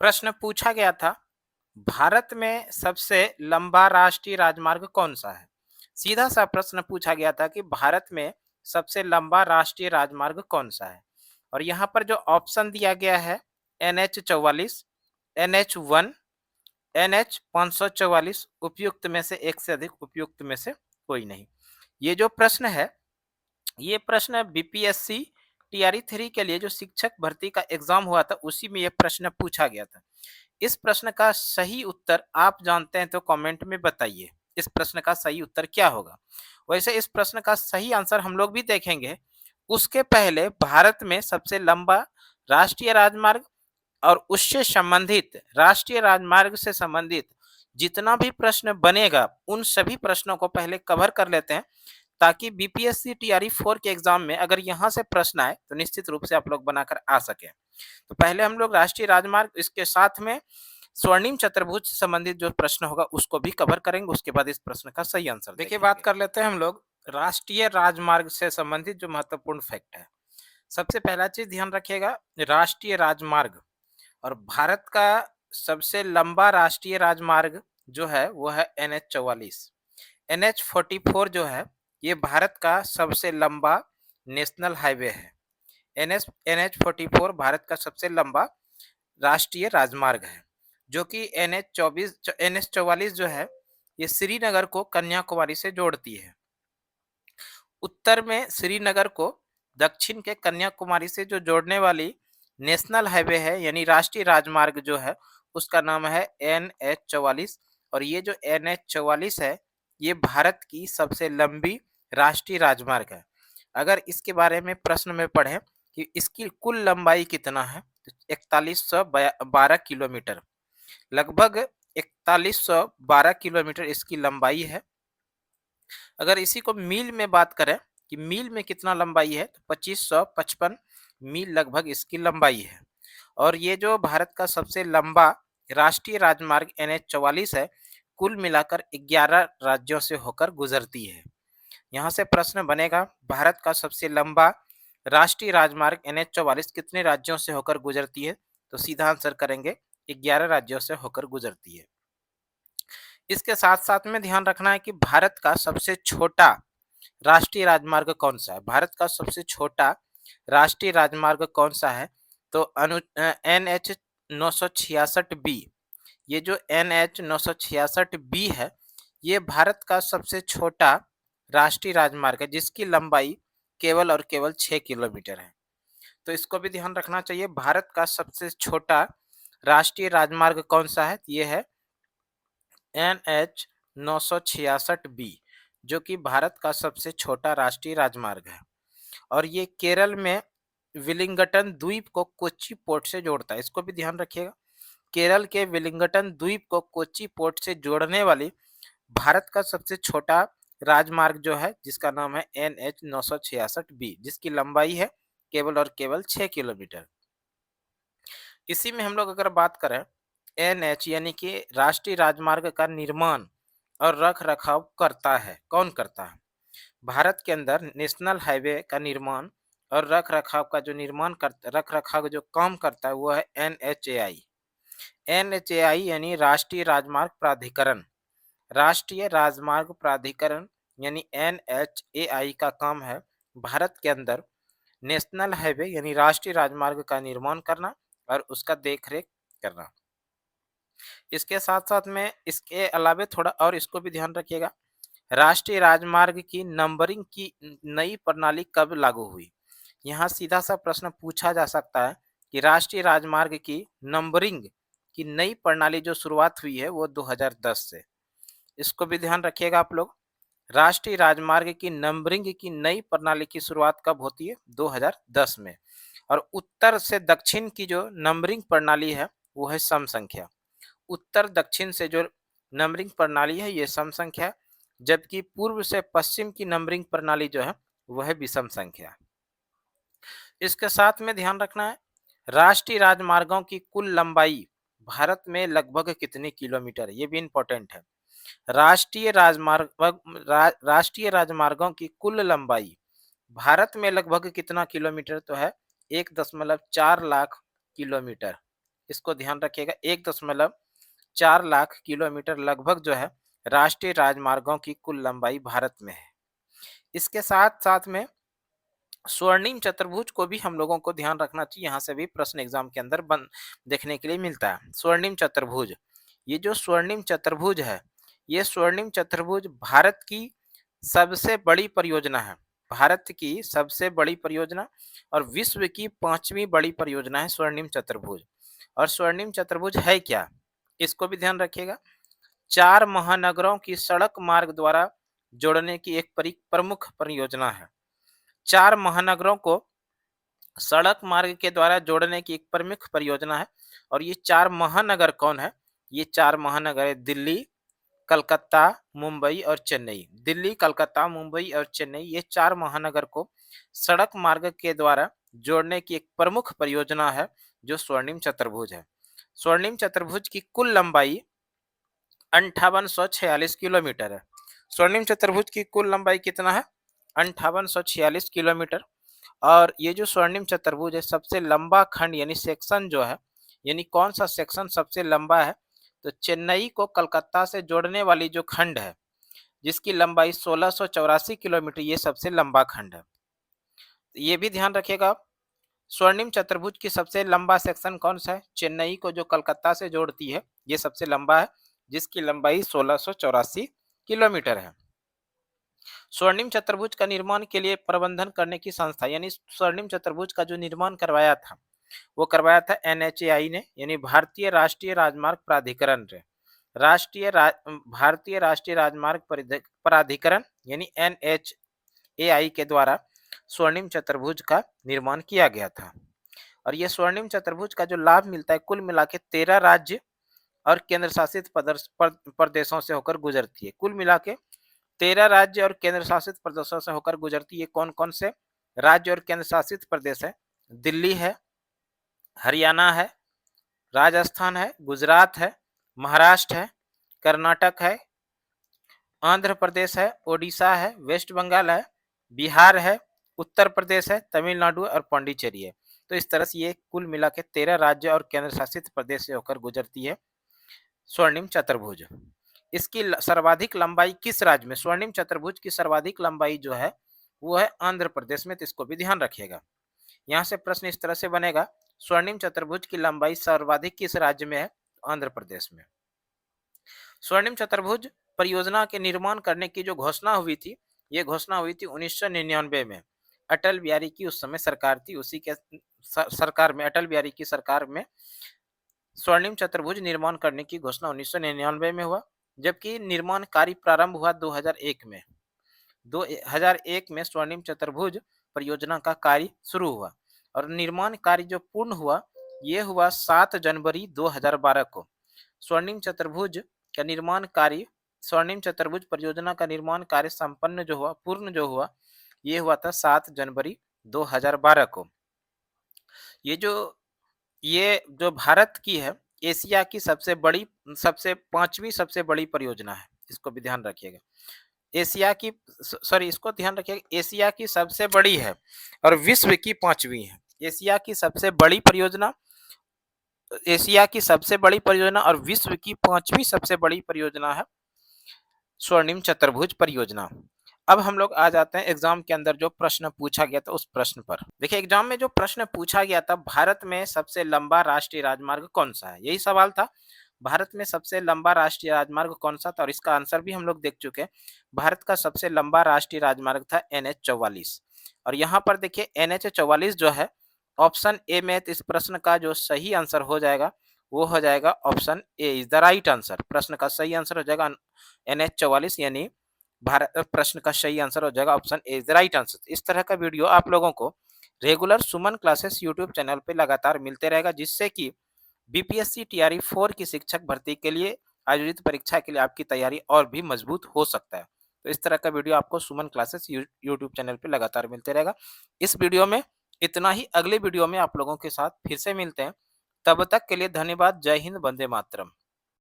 प्रश्न पूछा गया था, भारत में सबसे लंबा राष्ट्रीय राजमार्ग कौन सा है? सीधा सा प्रश्न पूछा गया था कि भारत में सबसे लंबा राष्ट्रीय राजमार्ग कौन सा है? और यहाँ पर जो ऑप्शन दिया गया है, NH 44, NH 1, NH 544, उपयुक्त में से एक से अधिक, उपयुक्त में से कोई नहीं। ये जो प्रश्न है, ये प्रश्न बीपीएससी TRE 3 के लिए जो शिक्षक भर्ती का एग्जाम हुआ था, उसी में ये प्रश्न पूछा गया था। इस प्रश्न का सही उत्तर आप जानते हैं तो कमेंट में बताइए। इस प्रश्न का सही उत्तर क्या होगा? वैसे इस प्रश्न का सही आंसर हम लोग भी देखेंगे। उसके पहले भारत में सबसे लंबा राष्ट्रीय राजमार्ग और उससे संबंधित राष्ट्रीय राजमार्ग से संबंधित जितना भी प्रश्न बनेगा, उन सभी प्रश्नों को पहले कवर कर लेते हैं, ताकि बीपीएससी TRE 4 के एग्जाम में अगर यहाँ से प्रश्न आए तो निश्चित रूप से आप लोग बनाकर आ सके। तो पहले हम लोग राष्ट्रीय राजमार्ग, इसके साथ में स्वर्णिम चतुर्भुज से संबंधित जो प्रश्न होगा उसको भी कवर करेंगे। उसके बाद इस प्रश्न का सही आंसर देखिए। बात कर लेते हैं हम लोग राष्ट्रीय राजमार्ग से संबंधित जो महत्वपूर्ण फैक्ट है। सबसे पहला चीज ध्यान रखिएगा, राष्ट्रीय राजमार्ग और भारत का सबसे लंबा राष्ट्रीय राजमार्ग जो है वो है NH 44। NH 44 जो है ये भारत का सबसे लंबा नेशनल हाईवे है। NH 44 भारत का सबसे लंबा राष्ट्रीय राजमार्ग है, जो कि NH 44 जो है ये श्रीनगर को कन्याकुमारी से जोड़ती है। उत्तर में श्रीनगर को दक्षिण के कन्याकुमारी से जो जोड़ने वाली नेशनल हाईवे है, यानी राष्ट्रीय राजमार्ग जो है, उसका नाम है NH 44। और ये जो NH 44 है, ये भारत की सबसे लंबी राष्ट्रीय राजमार्ग है। अगर इसके बारे में प्रश्न में पढ़ें कि इसकी कुल लंबाई कितना है, तो 4112 किलोमीटर, लगभग 4112 किलोमीटर इसकी लंबाई है। अगर इसी को मील में बात करें कि मील में कितना लंबाई है, तो 2555 मील लगभग इसकी लंबाई है। और ये जो भारत का सबसे लंबा राष्ट्रीय राजमार्ग NH 44 है, कुल मिलाकर 11 राज्यों से होकर गुजरती है। यहाँ से प्रश्न बनेगा, भारत का सबसे लंबा राष्ट्रीय राजमार्ग NH 44 कितने राज्यों से होकर गुजरती है? तो सीधा आंसर करेंगे 11 राज्यों से होकर गुजरती है। इसके साथ साथ में ध्यान रखना है कि भारत का सबसे छोटा राष्ट्रीय राजमार्ग कौन सा है। भारत का सबसे छोटा राष्ट्रीय राजमार्ग कौन सा है? तो NH 966B। ये जो NH 966B है, ये भारत का सबसे छोटा राष्ट्रीय राजमार्ग है, जिसकी लंबाई केवल और केवल 6 किलोमीटर है। तो इसको भी ध्यान रखना चाहिए। भारत का सबसे छोटा राष्ट्रीय राजमार्ग कौन सा है? ये है NH 966B, जो कि भारत का सबसे छोटा राष्ट्रीय राजमार्ग है। और ये केरल में विलिंगटन द्वीप को कोच्चि पोर्ट से जोड़ता है। इसको भी ध्यान रखिएगा। केरल के विलिंगटन द्वीप को कोच्चि पोर्ट से जोड़ने वाली भारत का सबसे छोटा राजमार्ग जो है, जिसका नाम है NH 966B, जिसकी लंबाई है केवल और केवल 6 किलोमीटर। इसी में हम लोग अगर बात करें, NH यानी कि राष्ट्रीय राजमार्ग का निर्माण और रख रखाव करता है, कौन करता है? भारत के अंदर नेशनल हाईवे का निर्माण और रख रखाव का जो निर्माण कर रख रखाव जो काम करता है, वो है NHAI। NHAI यानी राष्ट्रीय राजमार्ग प्राधिकरण। राष्ट्रीय राजमार्ग प्राधिकरण यानी NHAI का काम है भारत के अंदर नेशनल हाईवे यानी राष्ट्रीय राजमार्ग का निर्माण करना और उसका देखरेख करना। इसके साथ साथ में इसके अलावे थोड़ा और इसको भी ध्यान रखिएगा, राष्ट्रीय राजमार्ग की नंबरिंग की नई प्रणाली कब लागू हुई? यहाँ सीधा सा प्रश्न पूछा जा सकता है कि राष्ट्रीय राजमार्ग की नंबरिंग की नई प्रणाली जो शुरुआत हुई है वो 2010 से। इसको भी ध्यान रखिएगा आप लोग। राष्ट्रीय राजमार्ग की नंबरिंग की नई प्रणाली की शुरुआत कब होती है? 2010 में। और उत्तर से दक्षिण की जो नंबरिंग प्रणाली है वो है सम संख्या। उत्तर दक्षिण से जो नंबरिंग प्रणाली है ये सम संख्या, जबकि पूर्व से पश्चिम की नंबरिंग प्रणाली जो है वह है विषम संख्या। इसके साथ में ध्यान रखना है, राष्ट्रीय राजमार्गों की कुल लंबाई भारत में लगभग कितने किलोमीटर? ये भी इंपॉर्टेंट है। राष्ट्रीय राजमार्गों की कुल लंबाई भारत में लगभग कितना किलोमीटर? तो है 1.4 लाख किलोमीटर। इसको ध्यान रखिएगा, 1.4 लाख किलोमीटर लगभग जो है राष्ट्रीय राजमार्गों की कुल लंबाई भारत में है। इसके साथ-साथ में स्वर्णिम चतुर्भुज को भी हम लोगों को ध्यान रखना चाहिए, यहाँ से भी प्रश्न एग्जाम के अंदर बन देखने के लिए मिलता है। स्वर्णिम चतुर्भुज, ये जो स्वर्णिम चतुर्भुज है, ये स्वर्णिम चतुर्भुज भारत की सबसे बड़ी परियोजना है। भारत की सबसे बड़ी परियोजना और विश्व की 5वीं बड़ी परियोजना है स्वर्णिम चतुर्भुज। और स्वर्णिम चतुर्भुज है क्या? इसको भी ध्यान रखिएगा। 4 महानगरों की सड़क मार्ग द्वारा जोड़ने की एक प्रमुख परियोजना है। 4 महानगरों को सड़क मार्ग के द्वारा जोड़ने की एक प्रमुख परियोजना है। और ये 4 महानगर कौन है? ये 4 महानगर है दिल्ली, कलकत्ता, मुंबई और चेन्नई। दिल्ली, कलकत्ता, मुंबई और चेन्नई, ये 4 महानगर को सड़क मार्ग के द्वारा जोड़ने की एक प्रमुख परियोजना है जो स्वर्णिम चतुर्भुज है। स्वर्णिम चतुर्भुज की कुल लंबाई 5846 किलोमीटर है। स्वर्णिम चतुर्भुज की कुल लंबाई कितना है? 5846 किलोमीटर। और ये जो स्वर्णिम चतुर्भुज है, सबसे लंबा खंड यानी सेक्शन जो है, यानी कौन सा सेक्शन सबसे लंबा है? तो चेन्नई को कलकत्ता से जोड़ने वाली जो खंड है, जिसकी लंबाई 1684 किलोमीटर, ये सबसे लंबा खंड है। ये भी ध्यान रखिएगा, स्वर्णिम चतुर्भुज की सबसे लंबा सेक्शन कौन सा है? चेन्नई को जो कलकत्ता से जोड़ती है, ये सबसे लंबा है, जिसकी लंबाई 1684 किलोमीटर है। स्वर्णिम चतुर्भुज का निर्माण के लिए प्रबंधन करने की संस्था, यानी स्वर्णिम चतुर्भुज का जो निर्माण करवाया था, वो करवाया था NHAI ने, यानी भारतीय राष्ट्रीय राजमार्ग प्राधिकरण ने। भारतीय राष्ट्रीय राजमार्ग प्राधिकरण यानी NHAI के द्वारा स्वर्णिम चतुर्भुज का निर्माण किया गया था। और यह स्वर्णिम चतुर्भुज का जो लाभ मिलता है, कुल मिला के 13 राज्य और केंद्र शासित प्रदेशों से होकर गुजरती है। कुल मिला के 13 राज्य और केंद्र शासित प्रदेशों से होकर गुजरती है। कौन कौन से राज्य और केंद्र शासित प्रदेश है? दिल्ली है, हरियाणा है, राजस्थान है, गुजरात है, महाराष्ट्र है, कर्नाटक है, आंध्र प्रदेश है, ओडिशा है, वेस्ट बंगाल है, बिहार है, उत्तर प्रदेश है, तमिलनाडु और पांडिचेरी है। तो इस तरह से ये कुल मिला के 13 राज्य और केंद्र शासित प्रदेश से होकर गुजरती है स्वर्णिम चतुर्भुज। इसकी सर्वाधिक लंबाई किस राज्य में? स्वर्णिम चतुर्भुज की सर्वाधिक लंबाई जो है वो है आंध्र प्रदेश में। तो इसको भी ध्यान रखिएगा। यहाँ से प्रश्न इस तरह से बनेगा, स्वर्णिम चतुर्भुज की लंबाई सर्वाधिक किस राज्य में है? आंध्र प्रदेश में। स्वर्णिम चतुर्भुज परियोजना के निर्माण करने की जो घोषणा हुई थी, ये घोषणा हुई थी 1999 में। अटल बिहारी की उस समय सरकार थी, उसी के सरकार में, अटल बिहारी की सरकार में स्वर्णिम चतुर्भुज निर्माण करने की घोषणा 1999 में हुआ, जबकि निर्माण कार्य प्रारंभ हुआ 2001 में। 2001 में स्वर्णिम चतुर्भुज परियोजना का कार्य शुरू हुआ और निर्माण कार्य जो पूर्ण हुआ, ये हुआ 7 जनवरी 2012 को। स्वर्णिम चतुर्भुज का निर्माण कार्य, स्वर्णिम चतुर्भुज परियोजना का निर्माण कार्य संपन्न जो हुआ, पूर्ण जो हुआ, ये हुआ था 7 जनवरी 2012 को। ये जो भारत की है, एशिया की सबसे 5वीं सबसे बड़ी परियोजना है। इसको भी ध्यान रखिएगा। इसको ध्यान रखिएगा, एशिया की सबसे बड़ी है और विश्व की 5वीं है। एशिया की सबसे बड़ी परियोजना और विश्व की 5वीं सबसे बड़ी परियोजना है स्वर्णिम चतुर्भुज परियोजना। अब हम लोग आ जाते हैं एग्जाम के अंदर जो प्रश्न पूछा गया था उस प्रश्न पर। देखिए, एग्जाम में जो प्रश्न पूछा गया था, भारत में सबसे लंबा राष्ट्रीय राजमार्ग कौन सा है, यही सवाल था। भारत में सबसे लंबा राष्ट्रीय राजमार्ग कौन सा था? और इसका आंसर भी हम लोग देख चुके हैं। भारत का सबसे लंबा राष्ट्रीय राजमार्ग था NH44। और यहाँ पर देखिए NH44 जो है, ऑप्शन ए में इस प्रश्न का जो सही आंसर हो जाएगा वो हो जाएगा option A is the right answer. प्रश्न का सही आंसर हो जाएगा NH44, यानी भारत प्रश्न का सही आंसर हो जाएगा option A is the right answer. इस तरह का वीडियो आप लोगों को रेगुलर सुमन क्लासेस यूट्यूब चैनल पे लगातार मिलते रहेगा, जिससे कि BPSC TRE 4 की शिक्षक भर्ती के लिए आयोजित परीक्षा के लिए आपकी तैयारी और भी मजबूत हो सकता है। तो इस तरह का वीडियो आपको सुमन क्लासेस यूट्यूब चैनल पे लगातार मिलते रहेगा। इस वीडियो में इतना ही, अगले वीडियो में आप लोगों के साथ फिर से मिलते हैं। तब तक के लिए धन्यवाद। जय हिंद, वंदे मातरम।